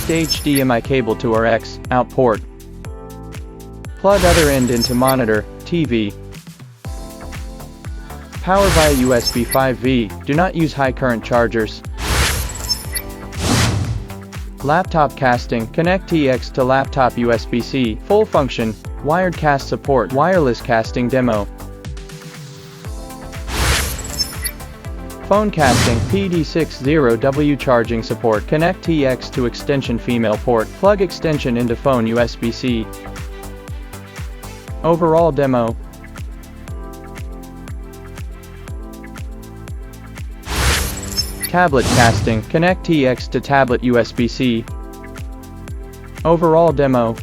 HDMI cable to RX out port. Plug other end into monitor, TV. Power via USB 5V, do not use high current chargers. Laptop casting, connect TX to laptop USB-C, full function, wired cast support, wireless casting demo. Phone casting, PD60W charging support, connect TX to extension female port, plug extension into phone USB-C. Overall demo. Tablet casting, connect TX to tablet USB-C. Overall demo.